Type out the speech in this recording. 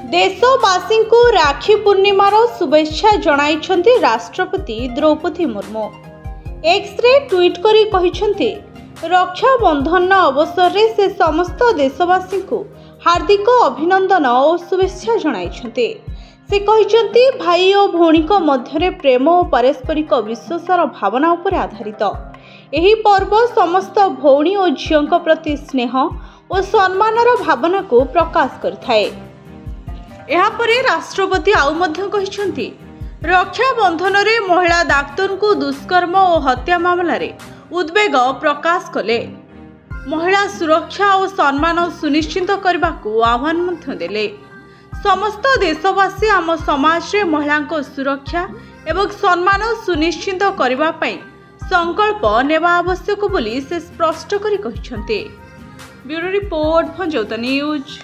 देशवासी को राखी पूर्णिमार शुभेच्छा जणाइछन्ति राष्ट्रपति द्रौपदी मुर्मू। एक्स रे ट्वीट करी कहिछन्ति रक्षा बंधन अवसर रे से समस्त देशवासी को हार्दिक अभिनंदन और शुभेच्छा जणाइछन्ति। से कहिछन्ति भाई और भौणी को मध्यरे प्रेम और पारस्परिक विश्वासर भावना उपर आधारित एही पर्व समस्त भौणी और झियों प्रति स्नेह और सम्मानर भावना को प्रकाश करथाए। एहापरे राष्ट्रपति आउ मध्य कहिछन्ति रक्षा बंधन रे महिला डाक्तर को दुष्कर्म और हत्या मामला रे उद्वेग प्रकाश कले। महिला सुरक्षा और सम्मान सुनिश्चित करने को आह्वान मध्य देले। समस्त देशवासी आम समाज रे महिला को सुरक्षा एवं सम्मान सुनिश्चित करने पई संकल्प नेवा आवश्यक बोली से स्पष्ट करी कहिछन्ति। ब्यूरो रिपोर्ट भंजौता न्यूज।